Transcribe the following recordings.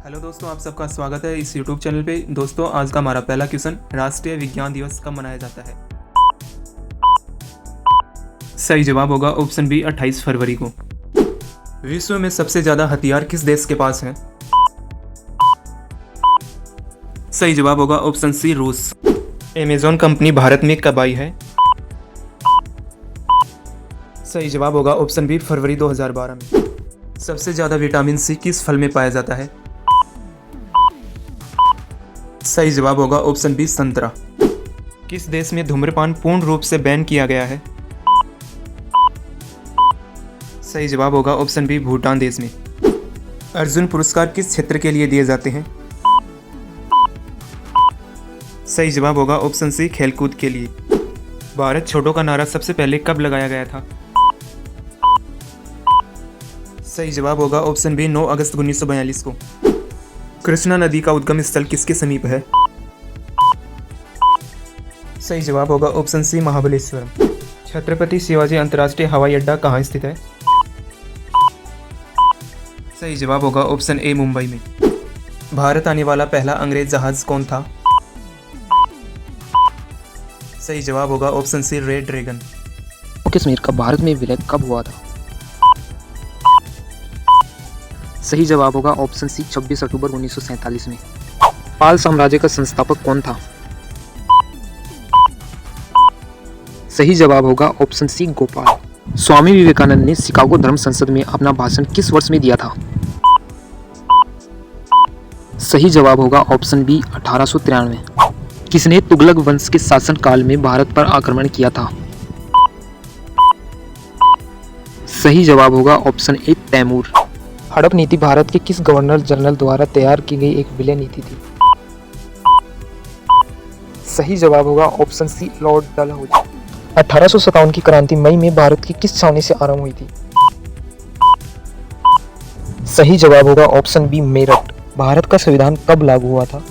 Hello दोस्तों, आप सबका स्वागत है इस यूट्यूब चैनल पे। दोस्तों, आज का हमारा पहला क्वेश्चन, राष्ट्रीय विज्ञान दिवस कब मनाया जाता है? सही जवाब होगा ऑप्शन बी 28 फरवरी को। विश्व में सबसे ज़्यादा हथियार किस देश के पास हैं? सही जवाब होगा ऑप्शन सी रूस। अमेज़न कंपनी भारत में कब आई है? सही जवाब होगा ऑप्शन बी फरवरी 2012 में। सबसे ज़्यादा विटामिन सी किस फल में पाया जाता है? सही जवाब होगा ऑप्शन बी संतरा। किस देश में धूम्रपान पूर्ण रूप से बैन किया गया है? सही जवाब होगा ऑप्शन बी भूटान देश में। अर्जुन पुरस्कार किस क्षेत्र के लिए दिए जाते हैं? सही जवाब होगा ऑप्शन सी खेलकूद के लिए। भारत छोड़ो का नारा सबसे पहले कब लगाया गया था? सही जवाब होगा ऑप्शन बी 9 अगस्त 1942 को। कृष्णा नदी का उद्गम स्थल किसके समीप है? सही जवाब होगा ऑप्शन सी महाबलेश्वरम। छत्रपति शिवाजी अंतर्राष्ट्रीय हवाई अड्डा कहाँ स्थित है? सही जवाब होगा ऑप्शन ए मुंबई में। भारत आने वाला पहला अंग्रेज जहाज कौन था? सही जवाब होगा option C red dragon. Kashmir का भारत में विलय कब हुआ था? सही जवाब होगा ऑप्शन सी 26 अक्टूबर 1947 में। पाल साम्राज्य का संस्थापक कौन था? सही जवाब होगा ऑप्शन सी गोपाल। स्वामी विवेकानंद ने शिकागो धर्म संसद में अपना भाषण किस वर्ष में दिया था? सही जवाब होगा ऑप्शन बी 1893। किसने तुगलक वंश के शासन काल में भारत पर आक्रमण किया था? सही जवाब होगा ऑप्शन ए तैमूर। हड़प नीति भारत के किस गवर्नर जनरल द्वारा तैयार की गई एक विलय नीति थी? सही जवाब होगा ऑप्शन सी लॉर्ड डलहौजी। 1857 की क्रांति मई में भारत की किस छावनी से आरंभ हुई थी? सही जवाब होगा ऑप्शन बी मेरठ। भारत का संविधान कब लागू हुआ था?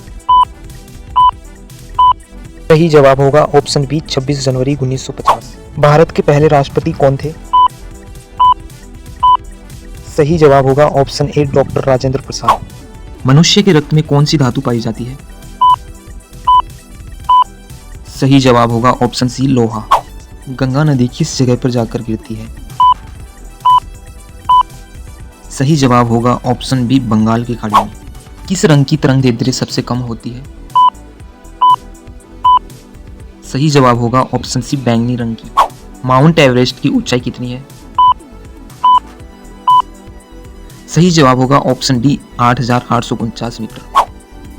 सही जवाब होगा ऑप्शन बी 26 जनवरी 1950। भारत के पहले राष्ट्रपति कौन थे? सही जवाब होगा option A doctor Rajendra Prasad. मनुष्य के रक्त में कौन सी धातु पाई जाती है? सही जवाब होगा ऑप्शन सी लोहा। गंगा नदी किस जगह पर जाकर गिरती है? सही जवाब होगा ऑप्शन बी बंगाल की खाड़ी में। किस रंग की तरंगदैर्ध्य सबसे कम होती है? सही जवाब होगा ऑप्शन सी बैंगनी रंग की। माउंट एवरेस्ट की ऊंचाई कितनी है? सही जवाब होगा ऑप्शन डी 8,849 मीटर।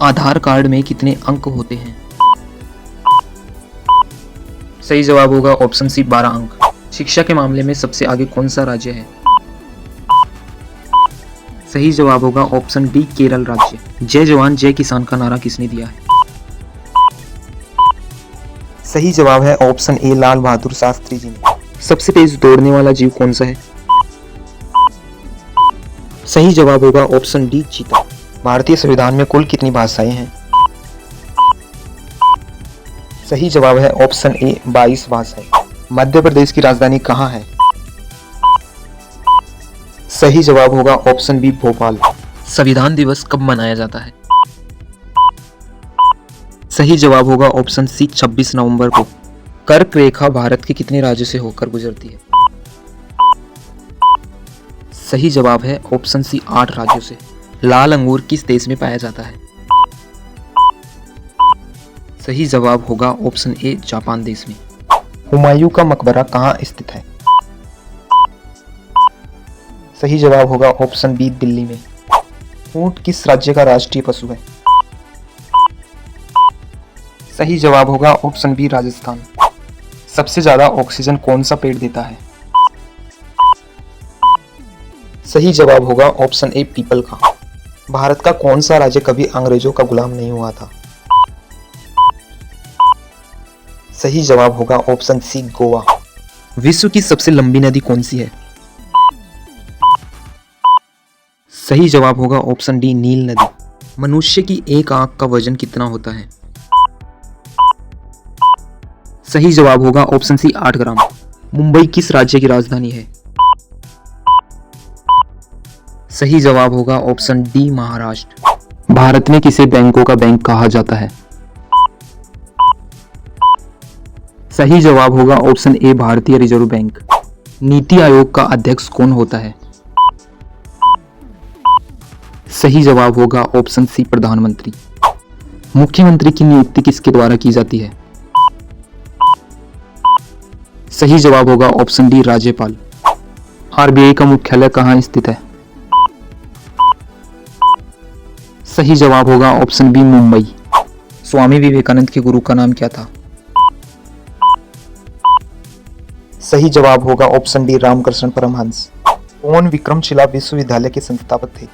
आधार कार्ड में कितने अंक होते हैं? सही जवाब होगा ऑप्शन सी 12 अंक। शिक्षा के मामले में सबसे आगे कौन सा राज्य है? सही जवाब होगा ऑप्शन डी केरल राज्य। जय जवान जय किसान का नारा किसने दिया है? सही जवाब है ऑप्शन ए लाल बहादुर शास्त्री जी ने। सबसे तेज दौड़ने वाला जीव कौन सा है? सही जवाब होगा ऑप्शन डी चीता। भारतीय संविधान में कुल कितनी भाषाएं हैं? सही जवाब है ऑप्शन ए 22 भाषाएं। मध्य प्रदेश की राजधानी कहाँ है? सही जवाब होगा ऑप्शन बी भोपाल। संविधान दिवस कब मनाया जाता है? सही जवाब होगा ऑप्शन सी 26 नवंबर को। कर्क रेखा भारत के कितने राज्यों से होकर गुजरती है? सही जवाब है ऑप्शन सी 8 राज्यों से। लाल अंगूर किस देश में पाया जाता है? सही जवाब होगा ऑप्शन ए जापान देश में। हुमायूं का मकबरा कहाँ स्थित है? सही जवाब होगा ऑप्शन बी दिल्ली में। ऊंट किस राज्य का राष्ट्रीय पशु है? सही जवाब होगा ऑप्शन बी राजस्थान। सबसे ज्यादा ऑक्सीजन कौन सा पेड़ देता है? सही जवाब होगा ऑप्शन ए पीपल का। भारत का कौन सा राज्य कभी अंग्रेजों का गुलाम नहीं हुआ था? सही जवाब होगा ऑप्शन सी गोवा। विश्व की सबसे लंबी नदी कौन सी है? सही जवाब होगा ऑप्शन डी नील नदी। मनुष्य की एक आंख का वजन कितना होता है? सही जवाब होगा ऑप्शन सी 8 ग्राम। मुंबई किस राज्य की राजधानी है? सही जवाब होगा ऑप्शन डी महाराष्ट्र। भारत में किसे बैंकों का बैंक कहा जाता है? सही जवाब होगा ऑप्शन ए भारतीय रिजर्व बैंक। नीति आयोग का अध्यक्ष कौन होता है? सही जवाब होगा ऑप्शन सी प्रधानमंत्री। मुख्यमंत्री की नियुक्ति किसके द्वारा की जाती है? सही जवाब होगा ऑप्शन डी राज्यपाल। आरबीआई का मुख्यालय कहाँ स्थित है? सही जवाब होगा ऑप्शन बी मुंबई। स्वामी विवेकानंद के गुरु का नाम क्या था? सही जवाब होगा ऑप्शन डी रामकृष्ण परमहंस। कौन विक्रमशिला विश्वविद्यालय के संस्थापक थे?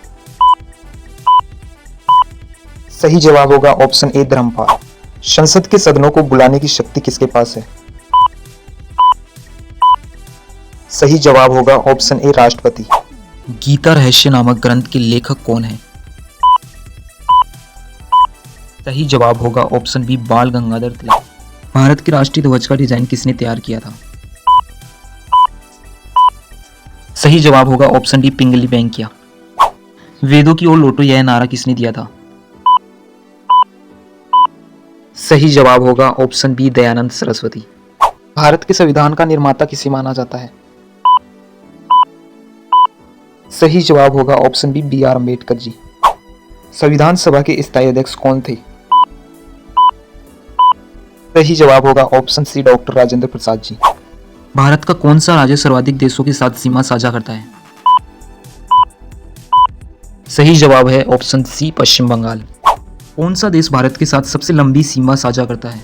सही जवाब होगा ऑप्शन ए धर्मपाल। संसद के सदनों को बुलाने की शक्ति किसके पास है? सही जवाब होगा ऑप्शन ए राष्ट्रपति। गीता रहस्य नामक ग्रंथ के लेखक कौन है? सही जवाब होगा ऑप्शन बी बाल गंगाधर तिलक। भारत के राष्ट्रीय ध्वज का डिजाइन किसने तैयार किया था? सही जवाब होगा ऑप्शन डी पिंगली वेंकैया। वेदों की ओर लौटो यह नारा किसने दिया था? सही जवाब होगा ऑप्शन बी दयानंद सरस्वती। भारत के संविधान का निर्माता किसे माना जाता है? सही जवाब होगा option B B R Ambedkar ji. संविधान सभा के स्थायी अध्यक्ष कौन थे? सही जवाब होगा ऑप्शन सी डॉक्टर राजेंद्र प्रसाद जी। भारत का कौन सा राज्य सर्वाधिक देशों के साथ सीमा साझा करता है? सही जवाब है ऑप्शन सी पश्चिम बंगाल। कौन सा देश भारत के साथ सबसे लंबी सीमा साझा करता है?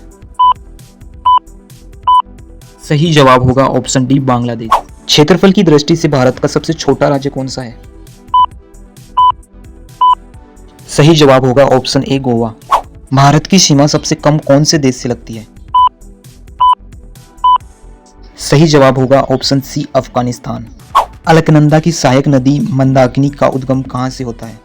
सही जवाब होगा ऑप्शन डी बांग्लादेश। क्षेत्रफल की दृष्टि से भारत का सबसे छोटा राज्य कौन सा है? सही जवाब होगा ऑप्शन ए गोवा। भारत की सीमा सबसे कम कौन से देश से लगती है? सही जवाब होगा ऑप्शन सी अफगानिस्तान। अलकनंदा की सहायक नदी मंदाकिनी का उद्गम कहां से होता है?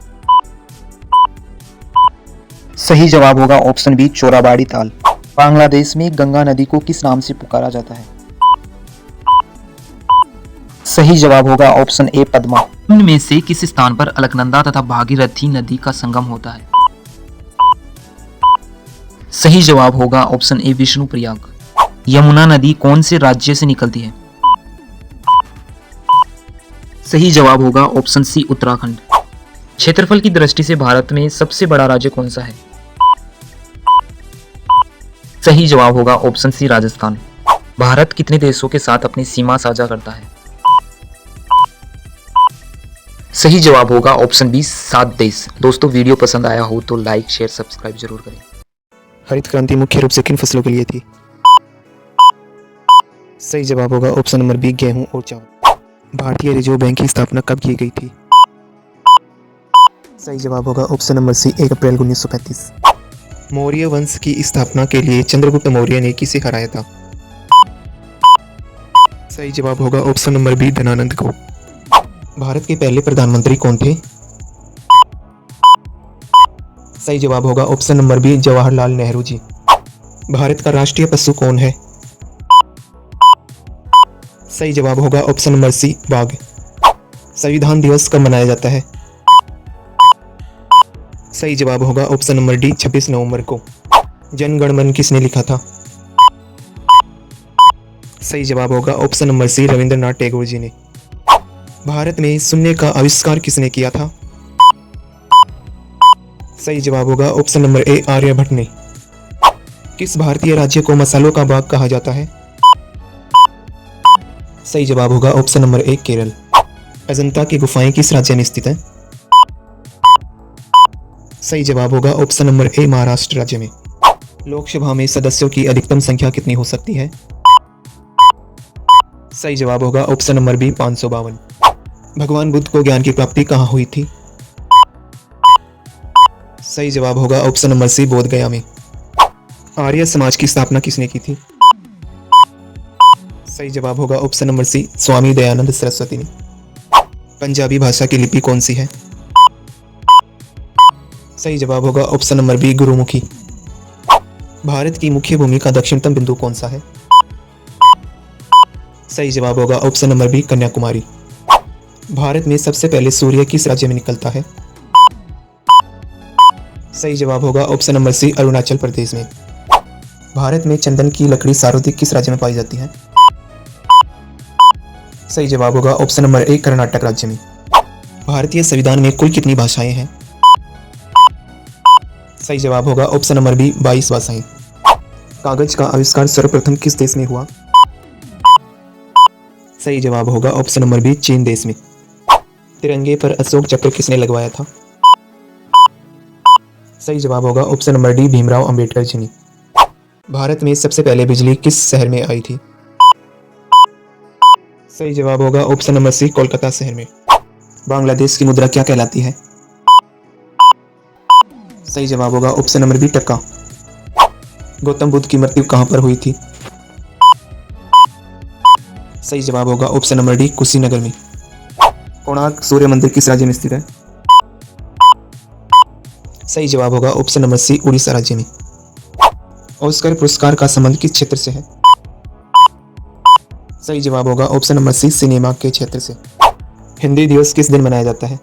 सही जवाब होगा ऑप्शन बी चोराबाड़ी ताल। बांग्लादेश में गंगा नदी को किस नाम से पुकारा जाता है? सही जवाब होगा ऑप्शन ए पद्मा। इनमें से किस स्थान पर अलकनंदा तथा भागीरथी नदी का संगम होता है? सही जवाब होगा ऑप्शन ए विष्णुप्रयाग। यमुना नदी कौन से राज्य से निकलती है? सही जवाब होगा ऑप्शन सी उत्तराखंड। क्षेत्रफल की दृष्टि से भारत में सबसे बड़ा राज्य कौन सा है? सही जवाब होगा ऑप्शन सी राजस्थान। भारत कितने देशों के साथ अपनी सीमा साझा करता है? सही जवाब होगा ऑप्शन बी 7 देश। दोस्तों वीडियो पसंद आया हो तो लाइक शेयर सब्सक्राइब जरूर करें। हरित क्रांति मुख्य रूप से किन फसलों के लिए थी? सही जवाब होगा ऑप्शन नंबर बी गेहूं और चावल। भारतीय रिजर्व बैंक की स्थापना कब की गई थी? सही जवाब होगा ऑप्शन नंबर सी 1 अप्रैल 1935। मौर्य वंश की स्थापना के लिए चंद्रगुप्त मौर्य ने किसे हराया था? सही जवाब होगा ऑप्शन नंबर बी धनानंद को। भारत के पहले प्रधानमंत्री कौन थे? सही जवाब होगा option number B Jawaharlal Nehru ji. Bharat का राष्ट्रीय पशु कौन है? सही जवाब होगा ऑप्शन नंबर सी बाघ। संविधान दिवस कब मनाया जाता है? सही जवाब होगा ऑप्शन नंबर डी 26 नवंबर को। जन गण मन किसने लिखा था? सही जवाब होगा option number C Rabindranath Tagore ji ने। भारत में शून्य का आविष्कार किसने किया था? सही जवाब होगा ऑप्शन नंबर ए आर्यभट्ट ने। किस भारतीय राज्य को मसालों का बाग कहा जाता है? सही जवाब होगा option number A Kerala. Ajanta की गुफाएं किस राज्य में स्थित हैं? सही जवाब होगा ऑप्शन नंबर ए महाराष्ट्र राज्य में। लोकसभा में सदस्यों की अधिकतम संख्या कितनी हो सकती है? सही जवाब होगा ऑप्शन नंबर बी 552। भगवान बुद्ध को ज्ञान की प्राप्ति कहाँ हुई थी? सही जवाब होगा ऑप्शन नंबर सी बोध गया में। आर्य समाज की स्थापना किसने की थी? सही जवाब होगा ऑप्शन नंबर सी स्वामी दयानंद सरस्वती ने। पंजाबी भाषा की लिपि कौन सी है? सही जवाब होगा option number B Gurmukhi. Bharat की मुख्य भूमि का दक्षिणतम बिंदु कौन सा है? सही जवाब होगा option number B Kanyakumari. Bharat में सबसे पहले सूर्य किस राज्य में निकलता है? सही जवाब होगा ऑप्शन नंबर सी, अरुणाचल प्रदेश में। भारत में चंदन की लकड़ी सर्वाधिक किस राज्य में पाई जाती है? सही जवाब होगा ऑप्शन नंबर ए, कर्नाटक राज्य में। भारतीय संविधान में कुल कितनी भाषाएं हैं? सही जवाब होगा ऑप्शन नंबर बी, 22 भाषाएं। कागज का आविष्कार सर्वप्रथम किस देश में हुआ? सही जवाब होगा ऑप्शन नंबर बी, चीन देश में। तिरंगे पर अशोक चक्र किसने लगवाया था? सही जवाब होगा option number D, Bhimrao Ambedkar ji ने। भारत में सबसे पहले बिजली किस शहर में आई थी? सही जवाब होगा ऑप्शन नंबर सी, कोलकाता शहर में। बांग्लादेश की मुद्रा क्या कहलाती है? सही जवाब होगा ऑप्शन नंबर बी, टका। गौतम बुद्ध की मृत्यु कहां पर हुई थी? सही जवाब होगा ऑप्शन नंबर डी, कुशीनगर में। कोणार्क सूर्य मंदिर किस राज्य में स्थित है? सही जवाब होगा ऑप्शन नंबर सी, उड़ीसा राज्य में। ऑस्कर पुरस्कार का संबंध किस क्षेत्र से है? सही जवाब होगा ऑप्शन नंबर सी, सिनेमा के क्षेत्र से। हिंदी दिवस किस दिन मनाया जाता है?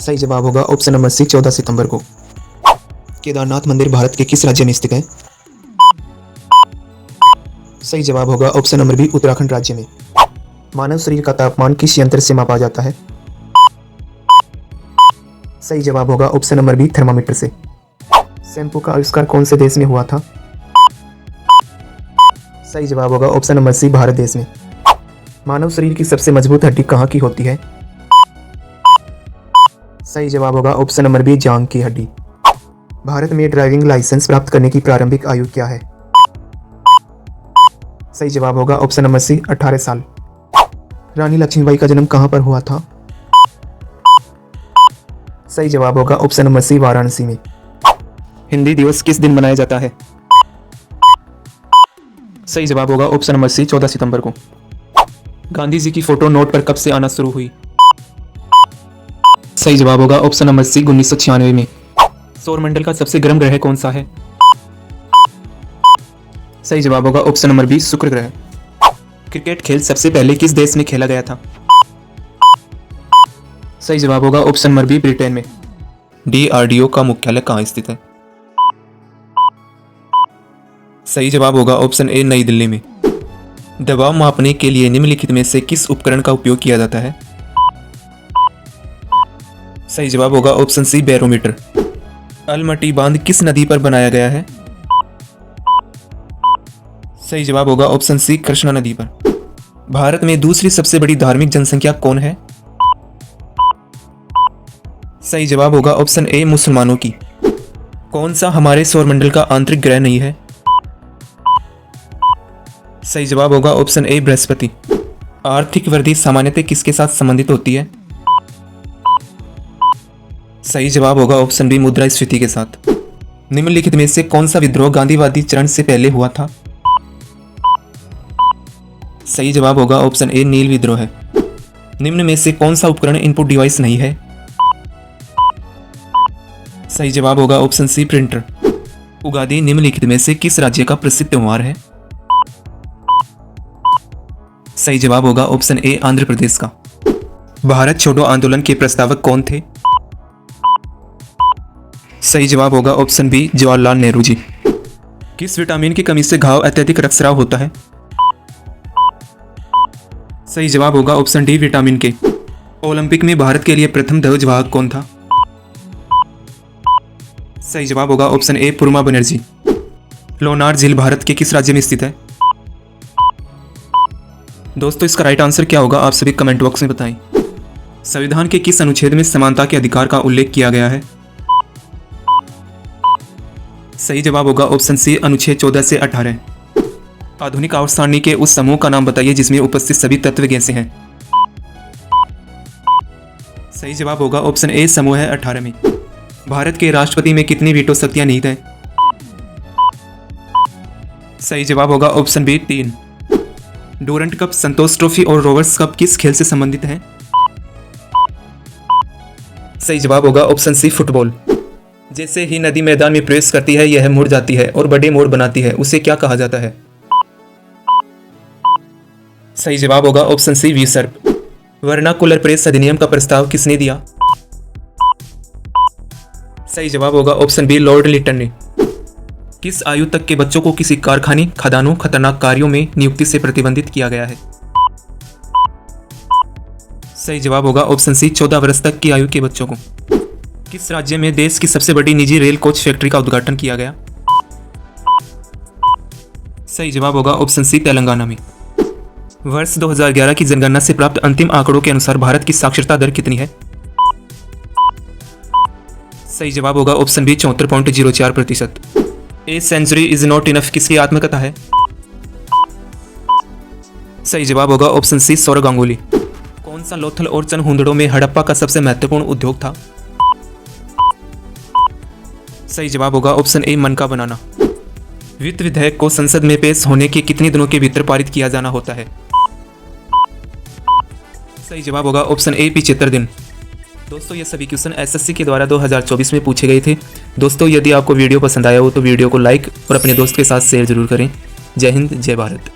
सही जवाब होगा ऑप्शन नंबर सी, 14 सितंबर को। केदारनाथ मंदिर भारत के किस राज्य में स्थित है? सही जवाब होगा ऑप्शन नंबर बी, उत्तराखंड राज्य में। मानव शरीर का तापमान किस यंत्र से मापा जाता है? सही जवाब होगा ऑप्शन नंबर बी, थर्मामीटर से। शैम्पू का आविष्कार कौन से देश में हुआ था? सही जवाब होगा ऑप्शन नंबर सी, भारत देश में। मानव शरीर की सबसे मजबूत हड्डी कहाँ की होती है? सही जवाब होगा ऑप्शन नंबर बी, जांघ की हड्डी। भारत में ड्राइविंग लाइसेंस प्राप्त करने की प्रारंभिक आयु क्या है? सही जवाब होगा ऑप्शन नंबर सी, 18 साल। रानी लक्ष्मीबाई का जन्म कहां पर हुआ था? सही जवाब होगा ऑप्शन नंबर सी, वाराणसी में। हिंदी दिवस किस दिन मनाया जाता है? सही जवाब होगा ऑप्शन नंबर सी, 14 सितंबर को। गांधी जी की फोटो नोट पर कब से आना शुरू हुई? सही जवाब होगा ऑप्शन नंबर सी, 1996 में। सौरमंडल का सबसे गर्म ग्रह कौन सा है? सही जवाब होगा ऑप्शन नंबर बी, शुक्र ग्रह। क्रिकेट खेल सबसे पहले किस देश में खेला गया था? सही जवाब होगा ऑप्शन नंबर बी, ब्रिटेन में। DRDO का मुख्यालय कहाँ स्थित है? सही जवाब होगा ऑप्शन ए, नई दिल्ली में। दबाव मापने के लिए निम्नलिखित में से किस उपकरण का उपयोग किया जाता है? सही जवाब होगा ऑप्शन सी, बैरोमीटर। अलमटी बांध किस नदी पर बनाया गया है? सही जवाब होगा ऑप्शन सी, कृष्णा नदी पर। भारत में दूसरी सबसे बड़ी धार्मिक जनसंख्या कौन है? सही जवाब होगा ऑप्शन ए, मुसलमानों की। कौन सा हमारे सौरमंडल का आंतरिक ग्रह नहीं है? सही जवाब होगा ऑप्शन ए, बृहस्पति। आर्थिक वृद्धि सामान्यतः किसके साथ संबंधित होती है? सही जवाब होगा ऑप्शन बी, मुद्रास्फीति के साथ। निम्नलिखित में से कौन सा विद्रोह गांधीवादी चरण से पहले हुआ था? सही जवाब होगा ऑप्शन ए, नील विद्रोह है। निम्न में से कौन सा उपकरण इनपुट डिवाइस नहीं है? सही जवाब होगा ऑप्शन सी, प्रिंटर। उगादि निम्नलिखित में से किस राज्य का प्रसिद्ध त्योहार है? सही जवाब होगा ऑप्शन ए, आंध्र प्रदेश का। भारत छोड़ो आंदोलन के प्रस्तावक कौन थे? सही जवाब होगा ऑप्शन बी, जवाहरलाल नेहरू जी। किस विटामिन की कमी से घाव अत्यधिक रक्तस्राव होता है? सही जवाब होगा ऑप्शन डी, विटामिन के। ओलंपिक में भारत के लिए प्रथम ध्वजवाहक कौन था? सही जवाब होगा ऑप्शन ए, पुरमा बनर्जी। लोनार झील भारत के किस राज्य में स्थित है? दोस्तों, इसका राइट आंसर क्या होगा आप सभी कमेंट बॉक्स में बताएं। संविधान के किस अनुच्छेद में समानता के अधिकार का उल्लेख किया गया है? सही जवाब होगा ऑप्शन सी, अनुच्छेद 14 से 18। आधुनिक आवर्त सारणी के उस समूह का नाम बताइए जिसमें उपस्थित सभी तत्व गैसें हैं। सही जवाब होगा ऑप्शन ए, समूह है 18 में। भारत के राष्ट्रपति में कितनी वीटो शक्तियां निहित हैं? सही जवाब होगा ऑप्शन बी, 3। डूरंट कप, संतोष ट्रॉफी और रोवर्स कप किस खेल से संबंधित हैं? सही जवाब होगा ऑप्शन सी, फुटबॉल। जैसे ही नदी मैदान में प्रवेश करती है यह मुड़ जाती है और बड़े मोड़ बनाती है, उसे क्या कहा जाता है? सही जवाब होगा ऑप्शन सी, विसर्प। वर्नाकुलर प्रेस अधिनियम का प्रस्ताव किसने दिया? सही जवाब होगा ऑप्शन बी लॉर्ड लिटन ने। किस आयु तक के बच्चों को किसी कारखाने, खदानों, खतरनाक कार्यों में नियुक्ति से प्रतिबंधित किया गया है? सही जवाब होगा ऑप्शन सी 14 वर्ष तक की आयु के बच्चों को। किस राज्य में देश की सबसे बड़ी निजी रेल कोच फैक्ट्री का उद्घाटन किया गया? सही जवाब होगा ऑप्शन सी तेलंगाना में। वर्ष 2011 की जनगणना से प्राप्त अंतिम आंकड़ों के अनुसार भारत की साक्षरता दर कितनी है? सही जवाब होगा option B 74.04%। A century is not enough किसकी आत्मकथा है? सही जवाब होगा ऑप्शन सी सौरव गांगुली। कौन सा लोथल और चनहुंदड़ों में हड़प्पा का सबसे महत्वपूर्ण उद्योग था? सही जवाब होगा ऑप्शन ए मनका बनाना। वित्त विधेयक को संसद में पेश होने के कितने दिनों के भीतर पारित किया जाना होता है? सही जवाब होगा ऑप्शन ए 75 दिन। दोस्तों ये सभी क्वेश्चन एसएससी के द्वारा 2024 में पूछे गए थे। दोस्तों यदि आपको वीडियो पसंद आया हो तो वीडियो को लाइक और अपने दोस्त के साथ शेयर जरूर करें। जय हिंद, जय भारत।